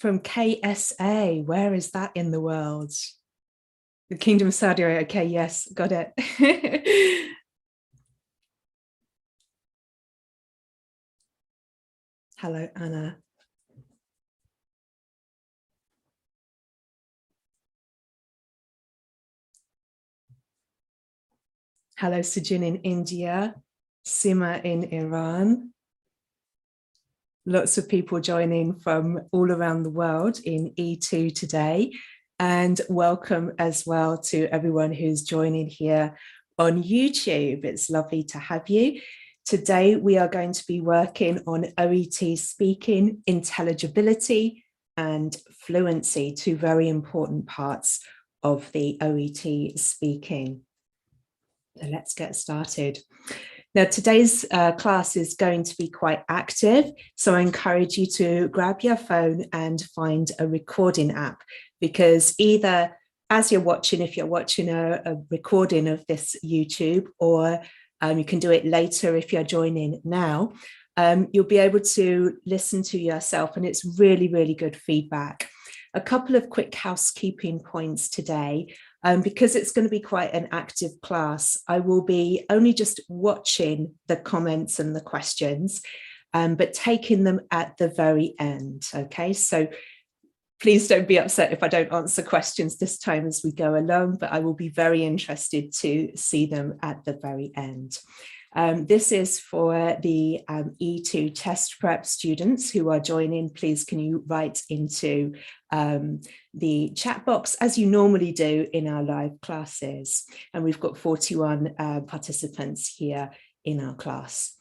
from KSA. Where is that in the world? The Kingdom of Saudi Arabia. Okay, yes, got it. Hello, Anna. Hello, Sujin in India, Sima in Iran. Lots of people joining from all around the world in E2 today. And welcome as well to everyone who's joining here on YouTube. It's lovely to have you. Today, we are going to be working on OET Speaking, Intelligibility, and Fluency, two very important parts of the OET Speaking. So let's get started. Now, today's class is going to be quite active, so I encourage you to grab your phone and find a recording app, because either as you're watching, if you're watching a recording of this YouTube, or you can do it later if you're joining now, you'll be able to listen to yourself, and it's really, really good feedback. A couple of quick housekeeping points today. Because it's going to be quite an active class, I will be only just watching the comments and the questions, but taking them at the very end. Okay, so please don't be upset if I don't answer questions this time as we go along, but I will be very interested to see them at the very end. This is for the E2 test prep students who are joining. Please, can you write into the chat box as you normally do in our live classes? And we've got 41 participants here in our class.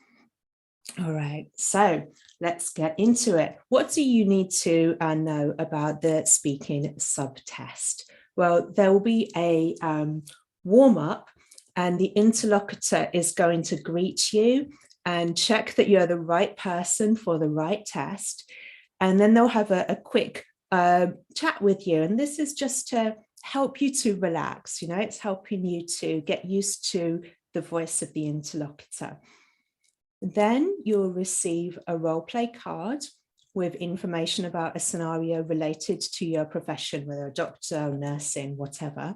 All right, so let's get into it. What do you need to know about the speaking subtest? Well, there will be a warm-up, and the interlocutor is going to greet you and check that you're the right person for the right test. And then they'll have a quick chat with you. And this is just to help you to relax. You know, it's helping you to get used to the voice of the interlocutor. Then you'll receive a role play card with information about a scenario related to your profession, whether a doctor, nursing, whatever.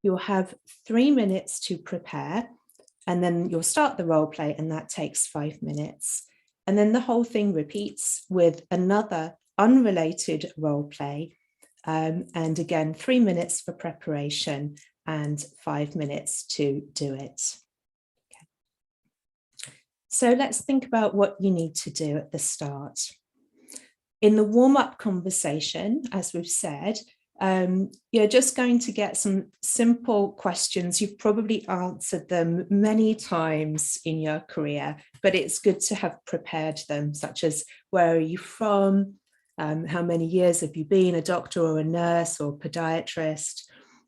You'll have 3 minutes to prepare, and then you'll start the role play, and that takes 5 minutes. And then the whole thing repeats with another unrelated role play. And again, 3 minutes for preparation and 5 minutes to do it. Okay. So let's think about what you need to do at the start. In the warm-up conversation, as we've said, you're just going to get some simple questions. You've probably answered them many times in your career, but it's good to have prepared them, such as where are you from? How many years have you been a doctor or a nurse or podiatrist?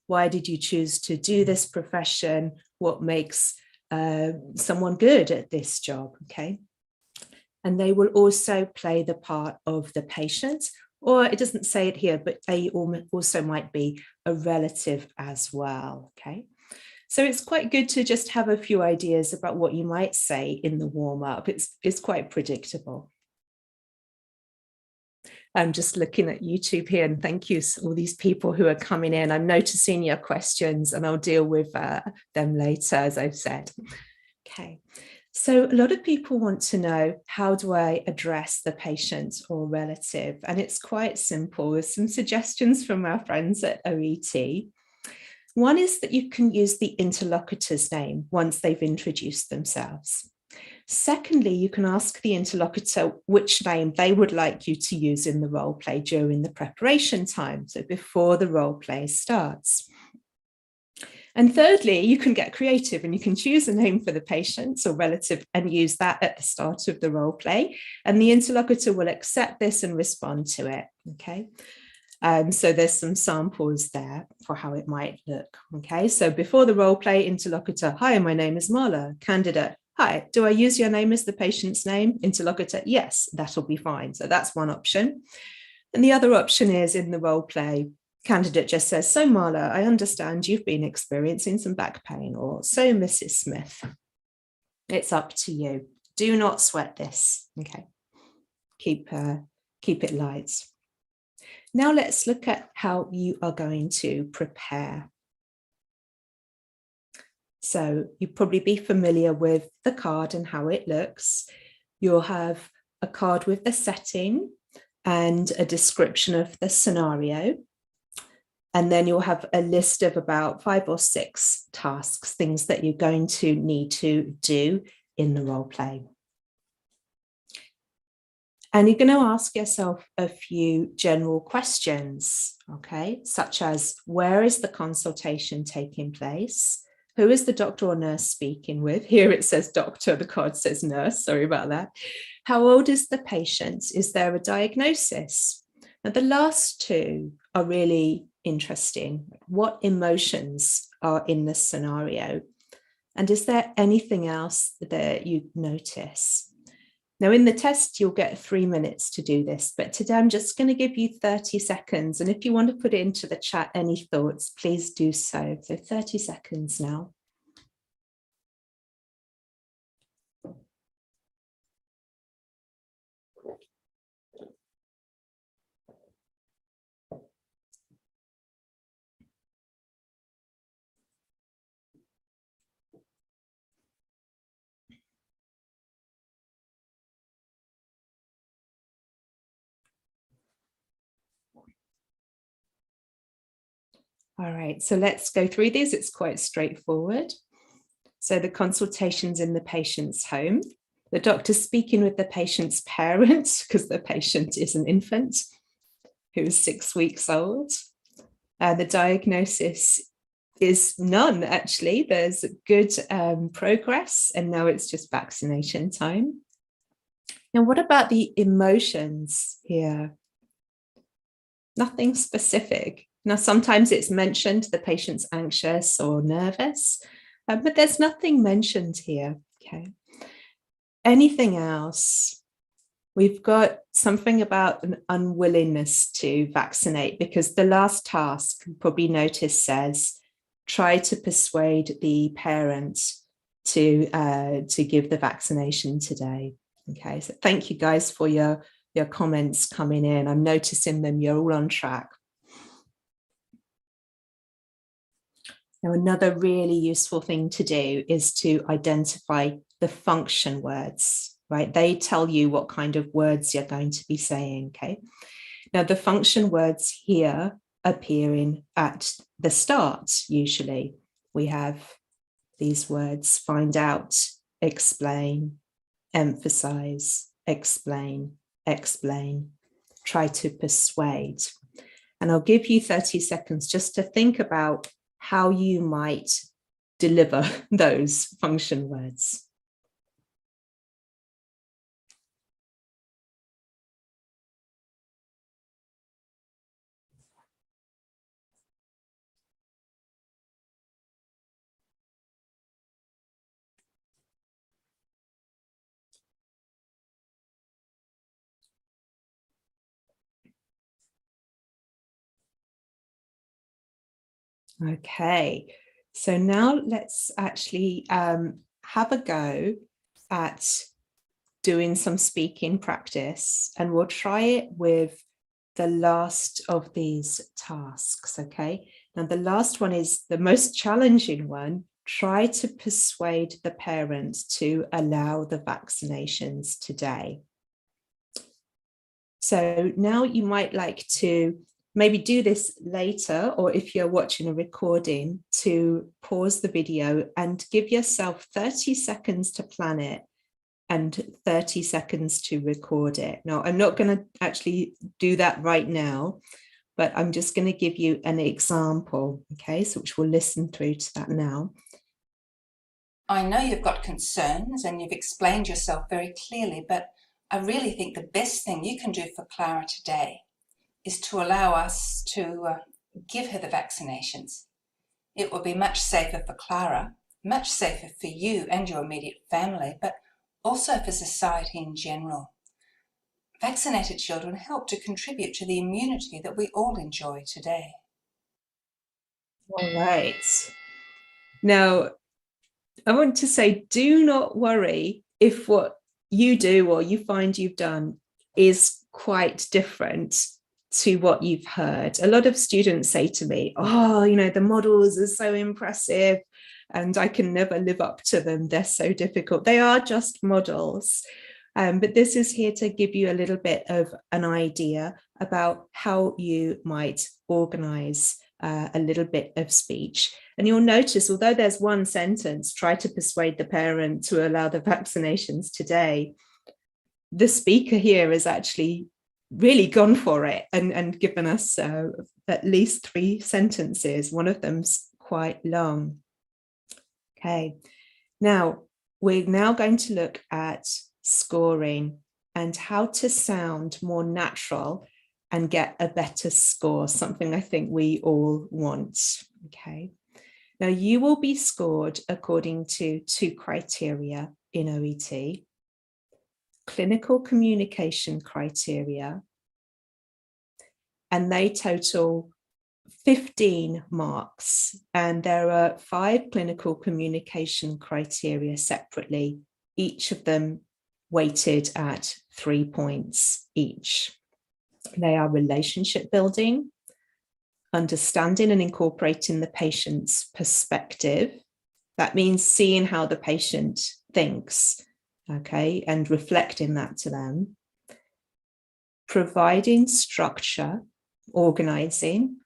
Why did you choose to do this profession? What makes someone good at this job? Okay. And they will also play the part of the patient, or it doesn't say it here, but they also might be a relative as well, okay? So it's quite good to just have a few ideas about what you might say in the warm-up. It's quite predictable. I'm just looking at YouTube here, and thank you to all these people who are coming in. I'm noticing your questions, and I'll deal with them later, as I've said. Okay. So a lot of people want to know, how do I address the patient or relative? And it's quite simple. There's some suggestions from our friends at OET. One is that you can use the interlocutor's name once they've introduced themselves. Secondly, you can ask the interlocutor which name they would like you to use in the role play during the preparation time, so before the role play starts. And thirdly, you can get creative and you can choose a name for the patient or relative and use that at the start of the role play. And the interlocutor will accept this and respond to it, okay? So there's some samples there for how it might look, okay? So before the role play, interlocutor, hi, my name is Marla. Candidate, hi, do I use your name as the patient's name? Interlocutor, yes, that'll be fine. So that's one option. And the other option is in the role play, candidate just says, so Marla, I understand you've been experiencing some back pain, or so Mrs. Smith. It's up to you. Do not sweat this, okay? Keep it light. Now let's look at how you are going to prepare. So you'll probably be familiar with the card and how it looks. You'll have a card with the setting and a description of the scenario. And then you'll have a list of about 5 or 6 tasks, things that you're going to need to do in the role play. And you're going to ask yourself a few general questions, okay, such as where is the consultation taking place? Who is the doctor or nurse speaking with? Here it says doctor, the card says nurse, sorry about that. How old is the patient? Is there a diagnosis? Now, the last 2 are really interesting. What emotions are in this scenario? And is there anything else that you notice? Now, in the test, you'll get 3 minutes to do this, but today I'm just going to give you 30 seconds. And if you want to put it into the chat, any thoughts, please do so. So 30 seconds now. All right, so let's go through these. It's quite straightforward. So the consultation's in the patient's home. The doctor's speaking with the patient's parents because the patient is an infant who is 6 weeks old. The diagnosis is none, actually. There's good progress, and now it's just vaccination time. Now, what about the emotions here? Nothing specific. Now, sometimes it's mentioned the patient's anxious or nervous, but there's nothing mentioned here, okay? Anything else? We've got something about an unwillingness to vaccinate, because the last task, you probably notice, says, try to persuade the parent to give the vaccination today. Okay, so thank you guys for your comments coming in. I'm noticing them, you're all on track. Now, another really useful thing to do is to identify the function words, right? They tell you what kind of words you're going to be saying, okay? Now, the function words here appearing at the start, usually. We have these words: find out, explain, emphasize, explain, explain, try to persuade. And I'll give you 30 seconds just to think about how you might deliver those function words. Okay, so now let's actually have a go at doing some speaking practice, and we'll try it with the last of these tasks, okay? Now, the last one is the most challenging one. Try to persuade the parent to allow the vaccinations today. So now you might like to maybe do this later, or if you're watching a recording, to pause the video and give yourself 30 seconds to plan it and 30 seconds to record it. Now, I'm not going to actually do that right now, but I'm just going to give you an example, okay? So which we'll listen through to that now. I know you've got concerns and you've explained yourself very clearly, but I really think the best thing you can do for Clara today is to allow us to give her the vaccinations. It will be much safer for Clara, much safer for you and your immediate family, but also for society in general. Vaccinated children help to contribute to the immunity that we all enjoy today. All right. Now, I want to say, do not worry if what you do or you find you've done is quite different. to what you've heard. A lot of students say to me, oh, the models are so impressive and I can never live up to them. They're so difficult. They are just models. But this is here to give you a little bit of an idea about how you might organize a little bit of speech. And you'll notice, although there's one sentence, try to persuade the parent to allow the vaccinations today, the speaker here has actually really gone for it and given us at least 3 sentences. One of them's quite long. Okay, now we're going to look at scoring and how to sound more natural and get a better score, something I think we all want. Okay, now you will be scored according to 2 criteria in OET: clinical communication criteria, and they total 15 marks. And there are 5 clinical communication criteria separately, each of them weighted at 3 points each. They are relationship building, understanding and incorporating the patient's perspective. That means seeing how the patient thinks, okay, and reflecting that to them. Providing structure, organizing,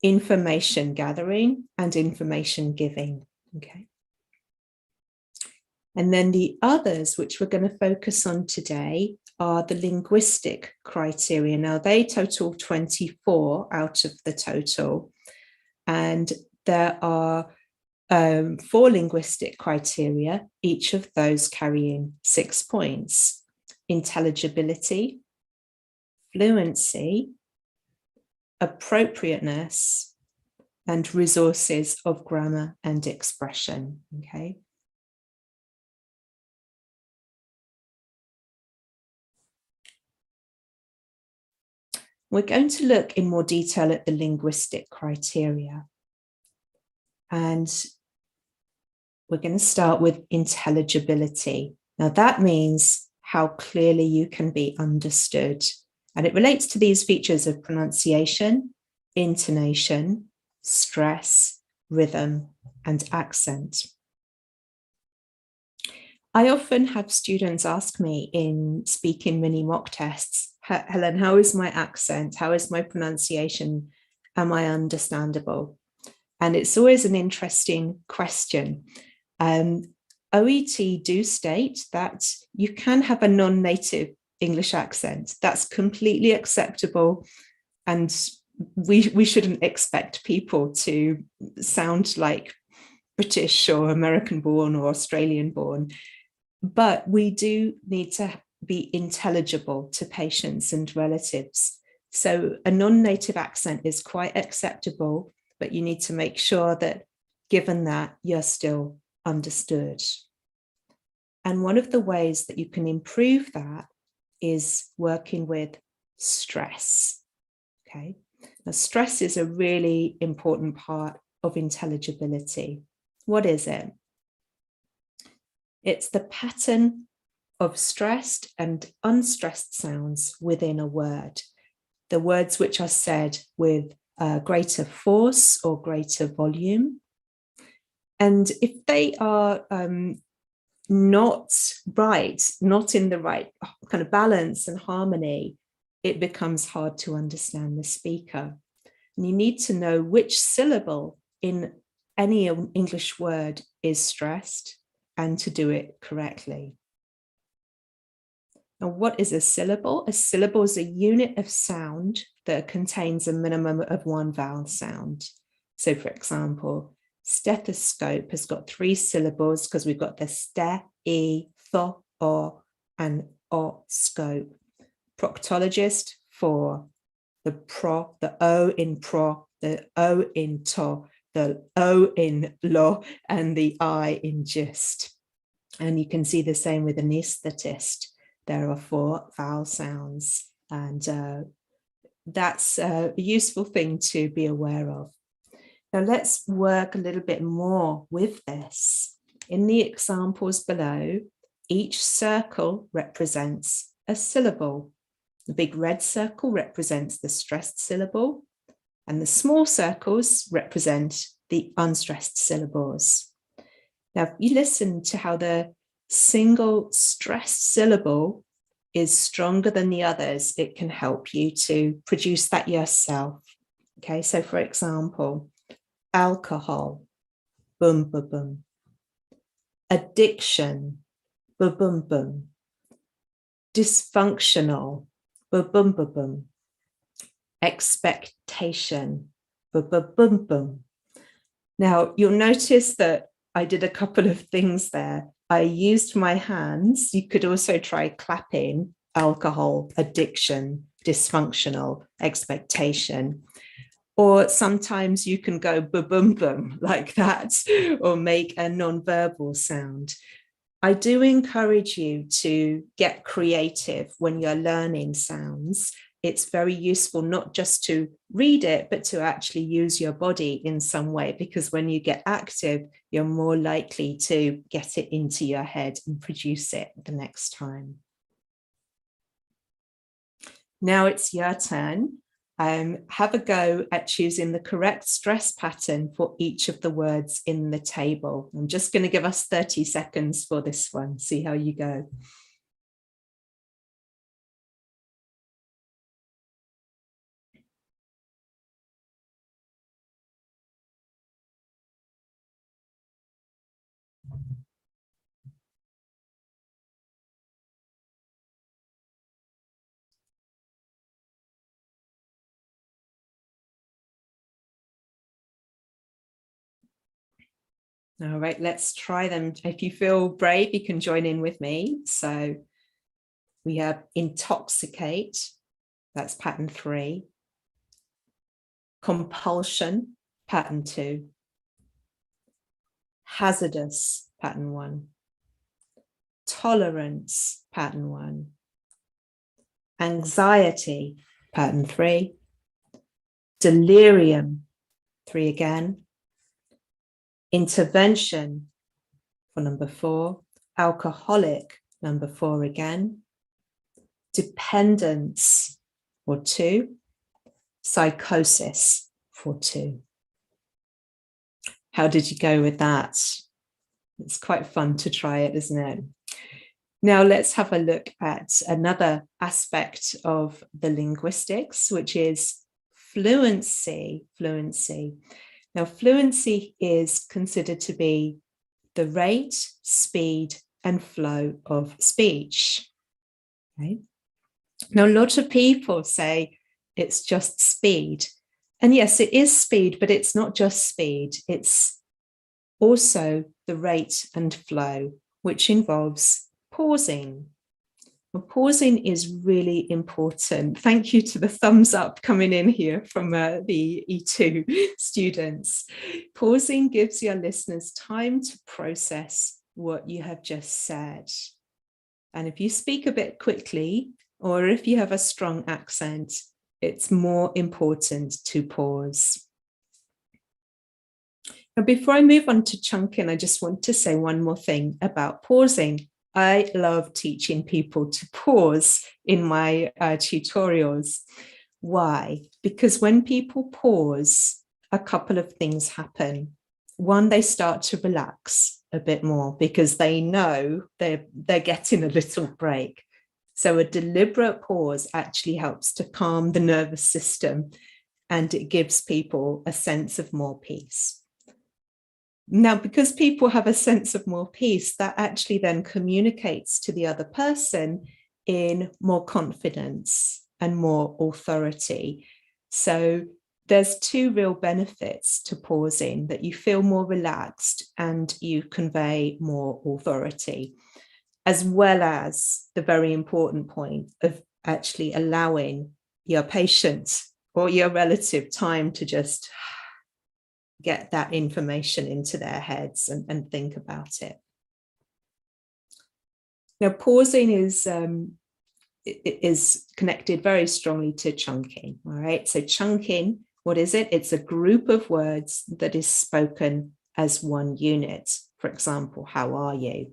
information gathering, and information giving, okay. And then the others, which we're going to focus on today, are the linguistic criteria. Now, they total 24 out of the total, and there are 4 linguistic criteria, each of those carrying 6 points: intelligibility, fluency, appropriateness, and resources of grammar and expression. Okay. We're going to look in more detail at the linguistic criteria. And we're going to start with intelligibility. Now, that means how clearly you can be understood. And it relates to these features of pronunciation, intonation, stress, rhythm, and accent. I often have students ask me in speaking mini mock tests, Helen, how is my accent? How is my pronunciation? Am I understandable? And it's always an interesting question. OET do state that you can have a non-native English accent. That's completely acceptable. And we shouldn't expect people to sound like British or American born or Australian born. But we do need to be intelligible to patients and relatives. So a non-native accent is quite acceptable, but you need to make sure that given that, you're still understood. And one of the ways that you can improve that is working with stress. Okay. Now, stress is a really important part of intelligibility. What is it? It's the pattern of stressed and unstressed sounds within a word. The words which are said with greater force or greater volume. And if they are not right, not in the right kind of balance and harmony, it becomes hard to understand the speaker. And you need to know which syllable in any English word is stressed and to do it correctly. Now, what is a syllable? A syllable is a unit of sound that contains a minimum of 1 vowel sound. So, for example, stethoscope has got 3 syllables because we've got the ste, e, tho, o, and o scope. Proctologist, 4. The pro, the o in pro, the o in to, the o in lo, and the I in gist. And you can see the same with anaesthetist. There are 4 vowel sounds, and that's a useful thing to be aware of. Now let's work a little bit more with this. In the examples below, each circle represents a syllable. The big red circle represents the stressed syllable, and the small circles represent the unstressed syllables. Now, if you listen to how the single stressed syllable is stronger than the others, it can help you to produce that yourself. Okay, so for example, alcohol, boom, boom, boom. Addiction, boom, boom, boom. Dysfunctional, boom, boom, boom, boom. Expectation, boom, boom, boom, boom. Now, you'll notice that I did a couple of things there. I used my hands. You could also try clapping: alcohol, addiction, dysfunctional, expectation. Or sometimes you can go boom, boom, boom like that, or make a non-verbal sound. I do encourage you to get creative when you're learning sounds. It's very useful not just to read it, but to actually use your body in some way, because when you get active, you're more likely to get it into your head and produce it the next time. Now it's your turn. Have a go at choosing the correct stress pattern for each of the words in the table. I'm just going to give us 30 seconds for this one. See how you go. All right, let's try them. If you feel brave, you can join in with me. So we have intoxicate, that's pattern 3. Compulsion, pattern 2. Hazardous, pattern 1. Tolerance, pattern 1. Anxiety, pattern 3. Delirium, 3 again. Intervention for number 4. Alcoholic, number 4 again. Dependence for 2. Psychosis for 2. How did you go with that? It's quite fun to try it, isn't it? Now let's have a look at another aspect of the linguistics, which is fluency. Now, fluency is considered to be the rate, speed, and flow of speech. Okay? Now, a lot of people say it's just speed. And yes, it is speed, but it's not just speed. It's also the rate and flow, which involves pausing. Well, pausing is really important. Thank you to the thumbs up coming in here from the E2 students. Pausing gives your listeners time to process what you have just said. And if you speak a bit quickly, or if you have a strong accent, it's more important to pause. Now, before I move on to chunking, I just want to say one more thing about pausing. I love teaching people to pause in my tutorials. Why? Because when people pause, a couple of things happen. One, they start to relax a bit more because they know they're getting a little break. So a deliberate pause actually helps to calm the nervous system, and it gives people a sense of more peace. Now, because people have a sense of more peace, that actually then communicates to the other person in more confidence and more authority. So there's 2 real benefits to pausing: that you feel more relaxed and you convey more authority, as well as the very important point of actually allowing your patient or your relative time to just get that information into their heads and think about it. Now, pausing is connected very strongly to chunking. All right, so chunking, what is it? It's a group of words that is spoken as one unit. For example, how are you?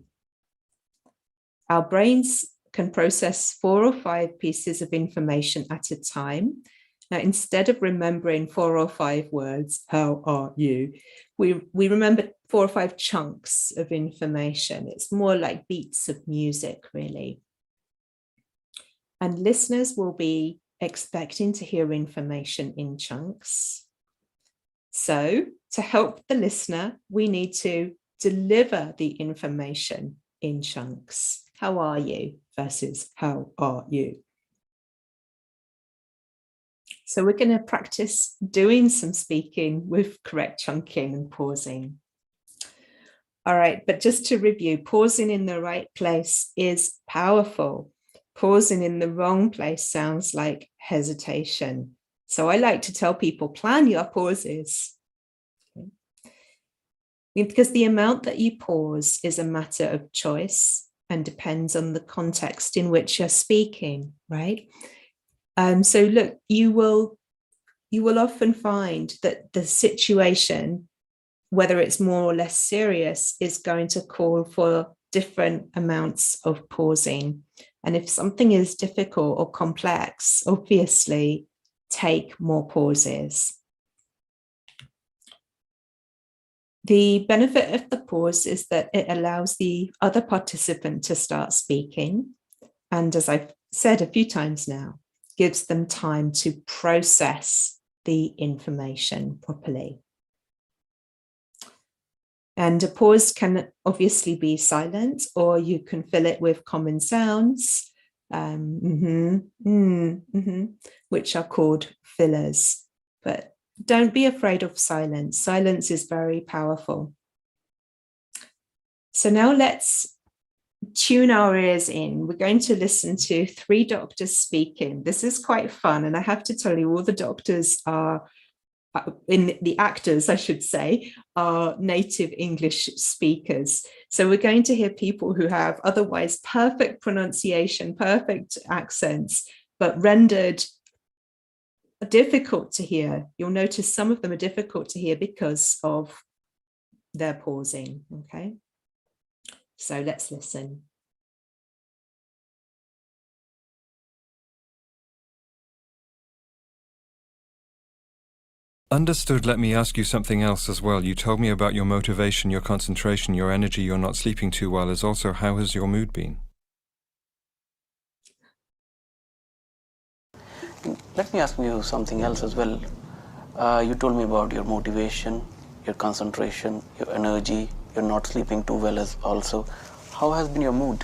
Our brains can process 4 or 5 pieces of information at a time. Now, instead of remembering 4 or 5 words, how are you, we remember 4 or 5 chunks of information. It's more like beats of music, really. And listeners will be expecting to hear information in chunks. So to help the listener, we need to deliver the information in chunks. How are you versus how are you? So we're going to practice doing some speaking with correct chunking and pausing. All right, but just to review, pausing in the right place is powerful. Pausing in the wrong place sounds like hesitation. So I like to tell people, plan your pauses. Okay. Because the amount that you pause is a matter of choice and depends on the context in which you're speaking, right? So look, you will often find that the situation, whether it's more or less serious, is going to call for different amounts of pausing. And if something is difficult or complex, obviously take more pauses. The benefit of the pause is that it allows the other participant to start speaking. And as I've said a few times now, gives them time to process the information properly. And a pause can obviously be silent, or you can fill it with common sounds, which are called fillers. But don't be afraid of silence. Silence is very powerful. So now let's tune our ears in. We're going to listen to 3 doctors speaking. This is quite fun. And I have to tell you, all the doctors are, the actors, I should say, are native English speakers. So we're going to hear people who have otherwise perfect pronunciation, perfect accents, but rendered difficult to hear. You'll notice some of them are difficult to hear because of their pausing, okay? So let's listen. Understood. Let me ask you something else as well. You told me about your motivation, your concentration, your energy, you're not sleeping too well. Is also, how has your mood been? Let me ask you something else as well. You told me about your motivation, your concentration, your energy, you're not sleeping too well as also. How has been your mood?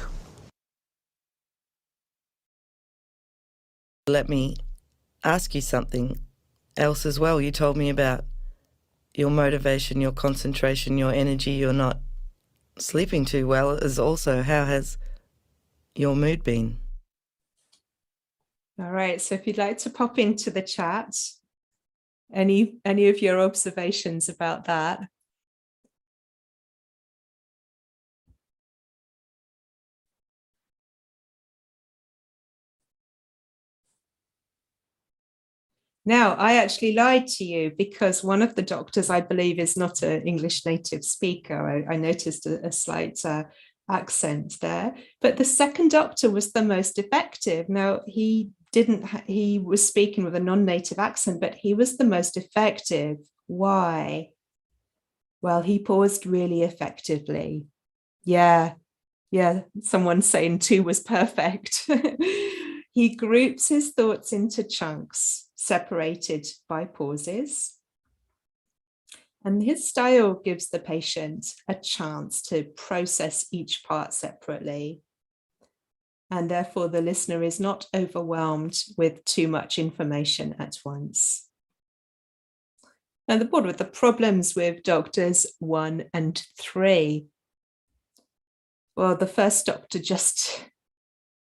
Let me ask you something else as well. You told me about your motivation, your concentration, your energy, you're not sleeping too well as also. How has your mood been? All right, so if you'd like to pop into the chat, any of your observations about that. Now, I actually lied to you because one of the doctors, I believe, is not an English native speaker. I noticed a slight accent there, but the second doctor was the most effective. Now, he was speaking with a non-native accent, but he was the most effective. Why? Well, he paused really effectively. Yeah, someone's saying 2 was perfect. He groups his thoughts into chunks, separated by pauses. And his style gives the patient a chance to process each part separately. And therefore, the listener is not overwhelmed with too much information at once. Now, what were the problems with doctors 1 and 3? Well, the first doctor just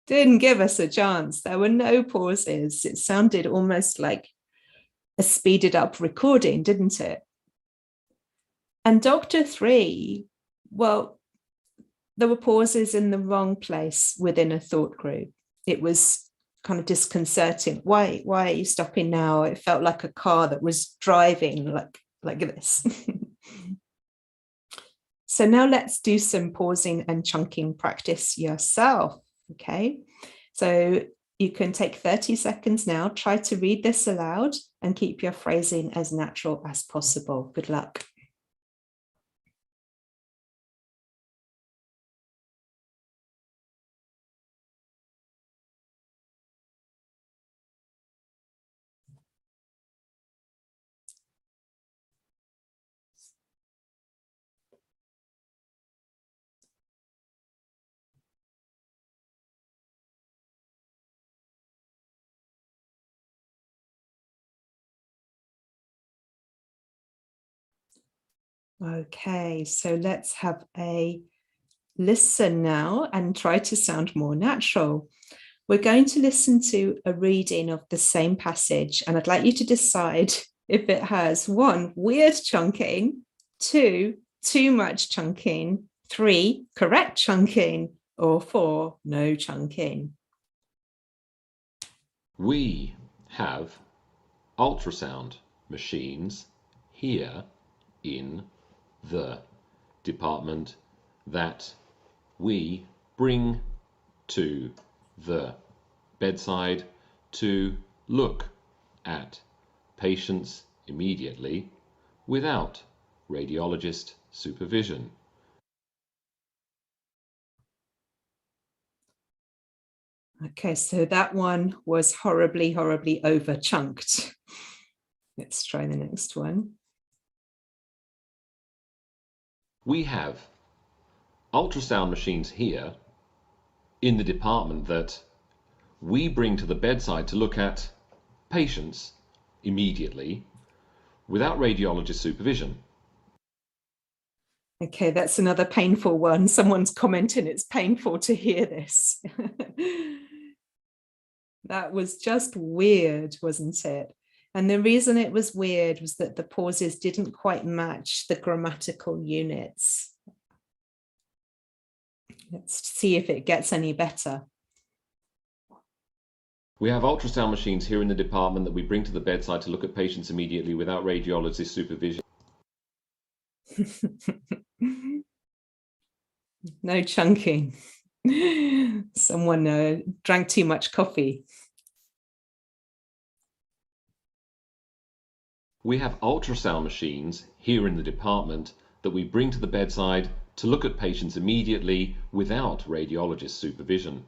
didn't give us a chance. There were no pauses. It sounded almost like a speeded up recording, didn't it? And Doctor 3, well, there were pauses in the wrong place within a thought group. It was kind of disconcerting. Why are you stopping now? It felt like a car that was driving like this. So now let's do some pausing and chunking practice yourself, okay? So you can take 30 seconds now, try to read this aloud and keep your phrasing as natural as possible. Good luck. Okay, so let's have a listen now and try to sound more natural. We're going to listen to a reading of the same passage, and I'd like you to decide if it has 1, weird chunking, 2, too much chunking, 3, correct chunking, or 4, no chunking. We have ultrasound machines here in the department that we bring to the bedside to look at patients immediately without radiologist supervision. Okay, so that one was horribly, horribly over chunked. Let's try the next one. We have ultrasound machines here in the department that we bring to the bedside to look at patients immediately without radiologist supervision. Okay, that's another painful one. Someone's commenting it's painful to hear this. That was just weird, wasn't it? And the reason it was weird was that the pauses didn't quite match the grammatical units. Let's see if it gets any better. We have ultrasound machines here in the department that we bring to the bedside to look at patients immediately without radiologist supervision. No chunking. Someone drank too much coffee. We have ultrasound machines here in the department that we bring to the bedside to look at patients immediately without radiologist supervision.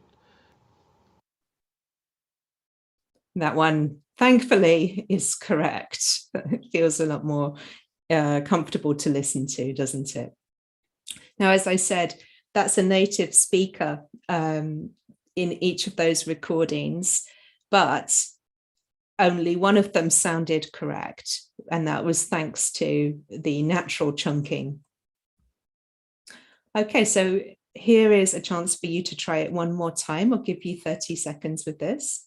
That one, thankfully, is correct. It feels a lot more comfortable to listen to, doesn't it? Now, as I said, that's a native speaker in each of those recordings, but only one of them sounded correct, and that was thanks to the natural chunking. Okay, so here is a chance for you to try it one more time. I'll give you 30 seconds with this.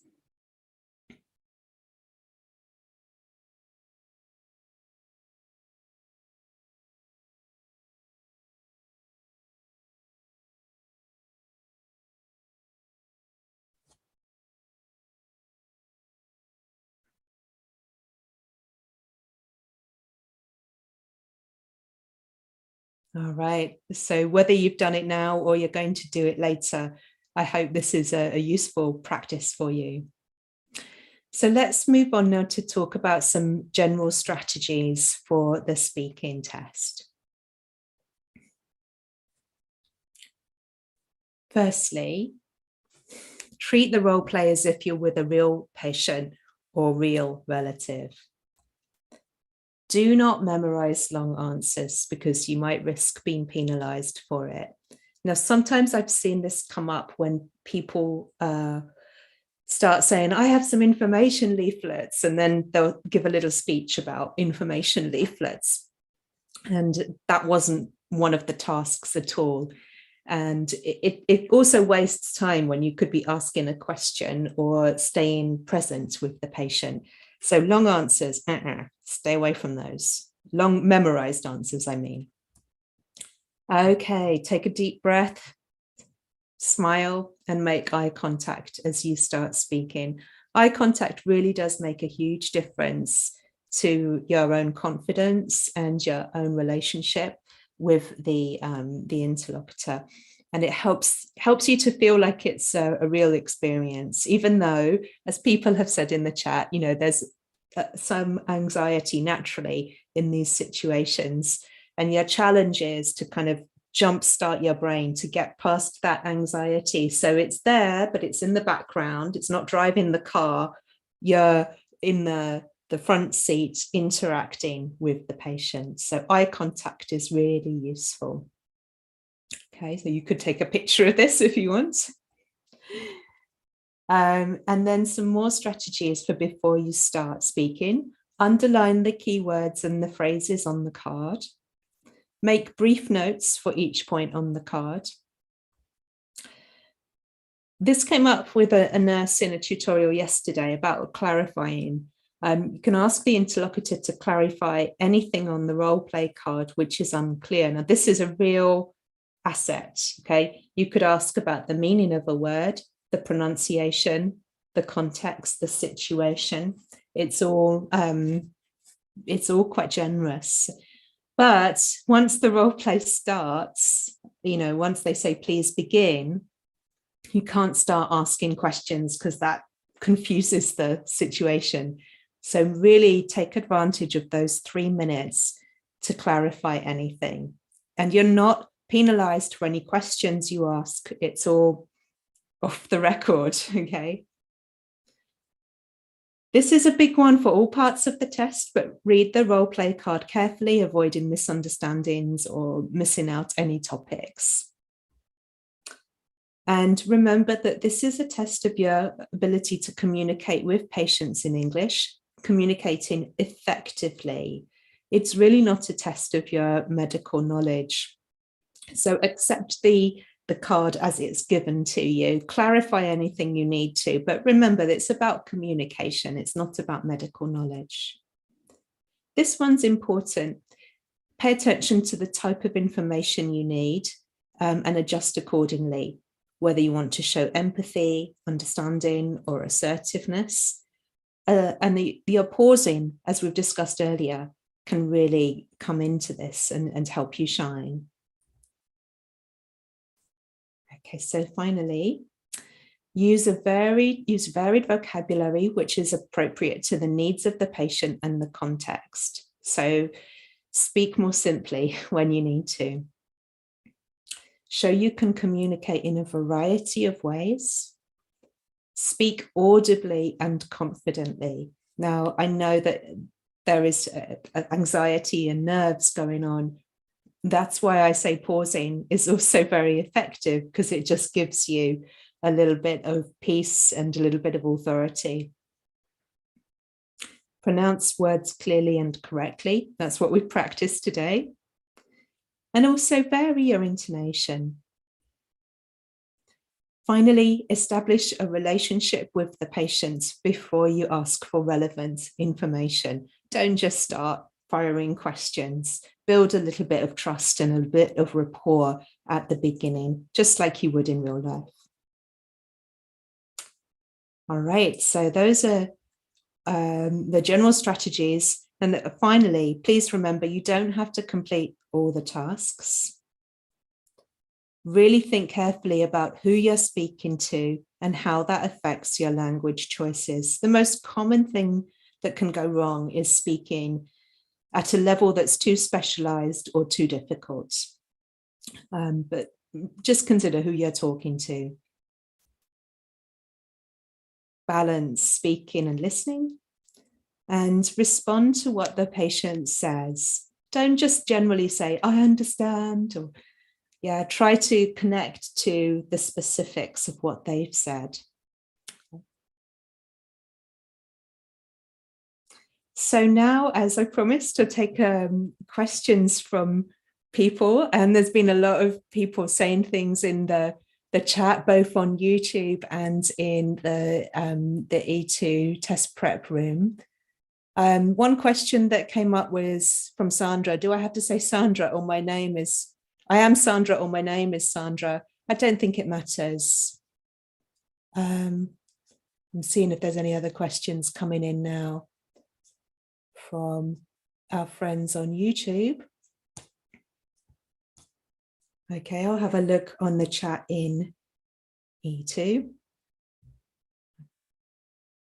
All right, so whether you've done it now or you're going to do it later, I hope this is a useful practice for you. So let's move on now to talk about some general strategies for the speaking test. Firstly, treat the role play as if you're with a real patient or real relative. Do not memorize long answers because you might risk being penalized for it. Now, sometimes I've seen this come up when people start saying, I have some information leaflets, and then they'll give a little speech about information leaflets. And that wasn't one of the tasks at all. And it also wastes time when you could be asking a question or staying present with the patient. So long answers, stay away from those. Long memorized answers, I mean. Okay, take a deep breath, smile, and make eye contact as you start speaking. Eye contact really does make a huge difference to your own confidence and your own relationship with the interlocutor. And it helps you to feel like it's a real experience, even though, as people have said in the chat, you know, there's some anxiety naturally in these situations. And your challenge is to kind of jumpstart your brain to get past that anxiety. So it's there, but it's in the background. It's not driving the car. You're in the front seat interacting with the patient. So eye contact is really useful. Okay, so you could take a picture of this if you want. And then some more strategies for before you start speaking. Underline the keywords and the phrases on the card. Make brief notes for each point on the card. This came up with a nurse in a tutorial yesterday about clarifying. You can ask the interlocutor to clarify anything on the role play card which is unclear. Now, this is a real asset, okay? You could ask about the meaning of a word, the pronunciation, the context, the situation. It's all quite generous. But once the role play starts, you know, once they say, please begin, you can't start asking questions because that confuses the situation. So really take advantage of those 3 minutes to clarify anything. And you're not penalized for any questions you ask. It's all off the record, okay? This is a big one for all parts of the test, but read the role play card carefully, avoiding misunderstandings or missing out any topics. And remember that this is a test of your ability to communicate with patients in English, communicating effectively. It's really not a test of your medical knowledge. So accept the card as it's given to you, clarify anything you need to, but remember that it's about communication, it's not about medical knowledge. This one's important. Pay attention to the type of information you need and adjust accordingly, whether you want to show empathy, understanding, or assertiveness. And your pausing, as we've discussed earlier, can really come into this and help you shine. Okay, so finally, use varied vocabulary, which is appropriate to the needs of the patient and the context. So speak more simply when you need to. Show you can communicate in a variety of ways. Speak audibly and confidently. Now, I know that there is anxiety and nerves going on. That's why I say pausing is also very effective, because it just gives you a little bit of peace and a little bit of authority. Pronounce words clearly and correctly. That's what we've practiced today. And also vary your intonation. Finally, establish a relationship with the patient before you ask for relevant information. Don't just start firing questions. Build a little bit of trust and a bit of rapport at the beginning, just like you would in real life. All right, so those are the general strategies. And finally, please remember, you don't have to complete all the tasks. Really think carefully about who you're speaking to and how that affects your language choices. The most common thing that can go wrong is speaking at a level that's too specialized or too difficult. But just consider who you're talking to. Balance speaking and listening, and respond to what the patient says. Don't just generally say, I understand, or yeah, try to connect to the specifics of what they've said. So now, as I promised, I'll take questions from people, and there's been a lot of people saying things in the chat, both on YouTube and in the E2 test prep room. One question that came up was from Sandra. Do I have to say Sandra or my name is, I am Sandra or my name is Sandra? I don't think it matters. I'm seeing if there's any other questions coming in now from our friends on YouTube. Okay, I'll have a look on the chat in E2.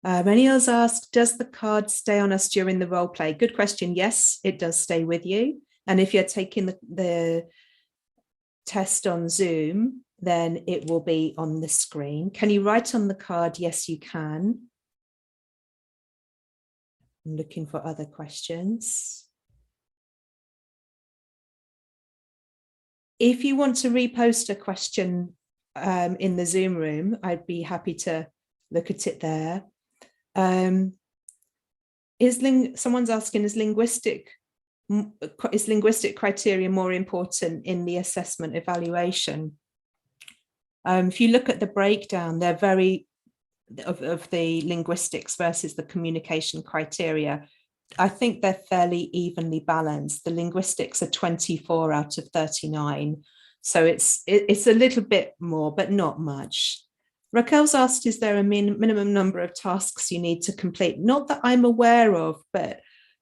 Maniel's asked, does the card stay on us during the role play? Good question. Yes, it does stay with you. And if you're taking the test on Zoom, then it will be on the screen. Can you write on the card? Yes, you can. I'm looking for other questions. If you want to repost a question in the Zoom room, I'd be happy to look at it there. Someone's asking, is linguistic criteria more important in the assessment evaluation? If you look at the breakdown, they're very of the linguistics versus the communication criteria. I think they're fairly evenly balanced. The linguistics are 24 out of 39. So it's a little bit more, but not much. Raquel's asked, is there a minimum number of tasks you need to complete? Not that I'm aware of, but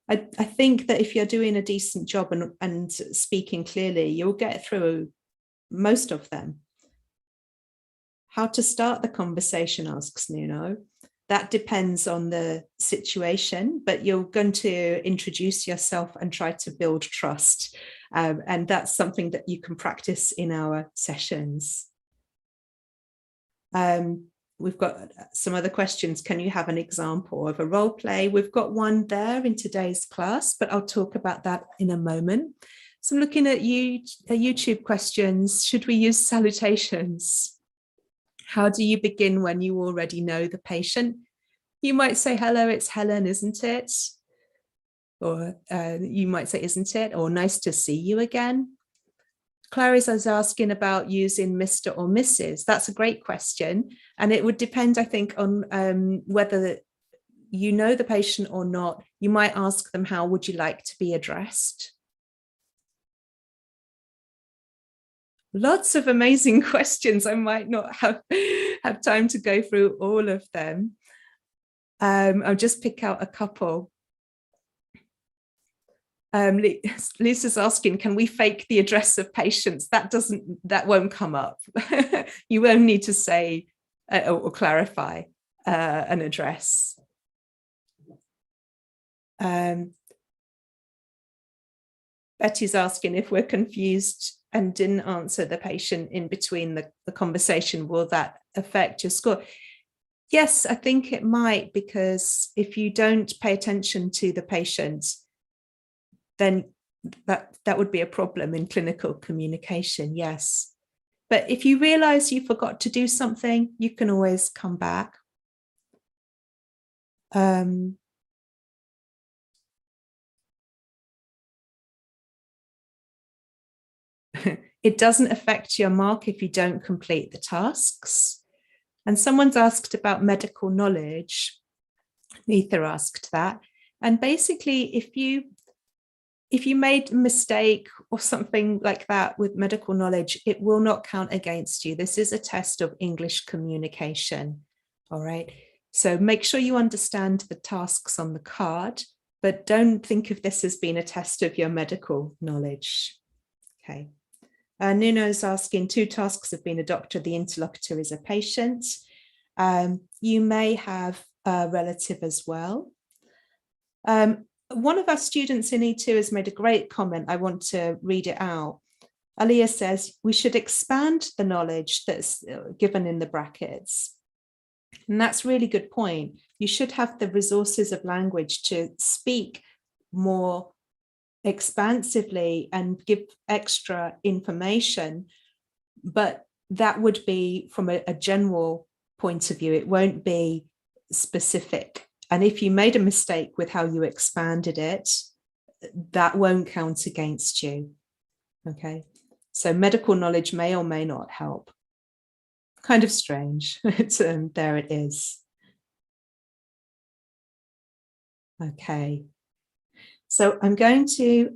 I think that if you're doing a decent job and speaking clearly, you'll get through most of them. How to start the conversation, asks Nuno. That depends on the situation, but you're going to introduce yourself and try to build trust. And that's something that you can practice in our sessions. We've got some other questions. Can you have an example of a role play? We've got one there in today's class, but I'll talk about that in a moment. So I'm looking at YouTube questions. Should we use salutations? How do you begin when you already know the patient? You might say, hello, it's Helen, isn't it? Or you might say, isn't it? Or nice to see you again. Clarice is asking about using Mr. or Mrs. That's a great question. And it would depend, I think, on whether you know the patient or not. You might ask them, how would you like to be addressed? Lots of amazing questions. I might not have time to go through all of them. I'll just pick out a couple. Lisa's asking, can we fake the address of patients? That won't come up. You won't need to say or clarify an address. Betty's asking if we're confused and didn't answer the patient in between the conversation, will that affect your score? Yes, I think it might, because if you don't pay attention to the patient, then that would be a problem in clinical communication, yes. But if you realize you forgot to do something, you can always come back. It doesn't affect your mark if you don't complete the tasks. And someone's asked about medical knowledge. Neither asked that. And basically, if you made a mistake or something like that with medical knowledge, it will not count against you. This is a test of English communication. All right. So make sure you understand the tasks on the card, but don't think of this as being a test of your medical knowledge. Okay. Nuno's asking, 2 tasks have been a doctor, the interlocutor is a patient. You may have a relative as well. One of our students in E2 has made a great comment. I want to read it out. Aliyah says, we should expand the knowledge that's given in the brackets. And that's a really good point. You should have the resources of language to speak more expansively and give extra information, but that would be from a general point of view. It won't be specific. And if you made a mistake with how you expanded it, that won't count against you. Okay, so medical knowledge may or may not help. Kind of strange. There it is. Okay. So I'm going to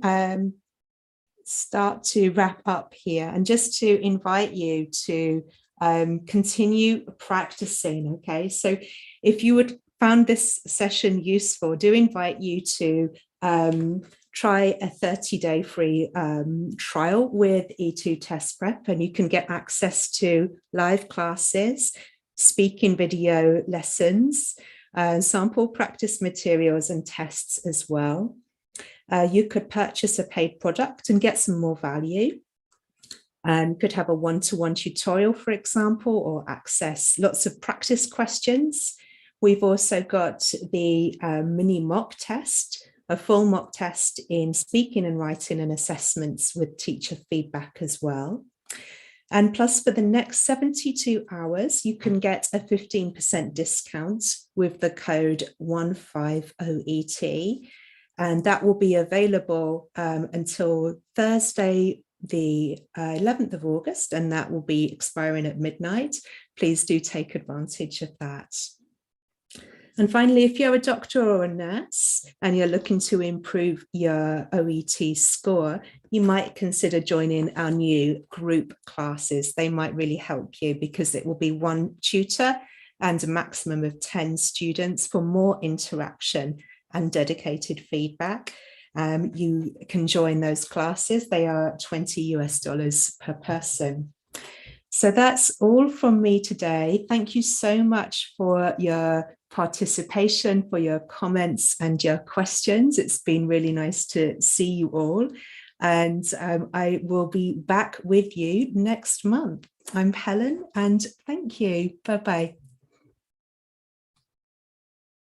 start to wrap up here, and just to invite you to continue practicing. Okay, so if you found this session useful, do invite you to try a 30-day free trial with E2 Test Prep, and you can get access to live classes, speaking video lessons, sample practice materials and tests as well. You could purchase a paid product and get some more value. You could have a one-to-one tutorial, for example, or access lots of practice questions. We've also got the mini mock test, a full mock test in speaking and writing and assessments with teacher feedback as well. And plus, for the next 72 hours, you can get a 15% discount with the code 15OET. And that will be available until Thursday, the 11th of August, and that will be expiring at midnight. Please do take advantage of that. And finally, if you're a doctor or a nurse and you're looking to improve your OET score, you might consider joining our new group classes. They might really help you because it will be one tutor and a maximum of 10 students for more interaction and dedicated feedback. You can join those classes. They are $20 per person. So that's all from me today. Thank you so much for your participation, for your comments and your questions. It's been really nice to see you all. And I will be back with you next month. I'm Helen, and thank you. Bye-bye.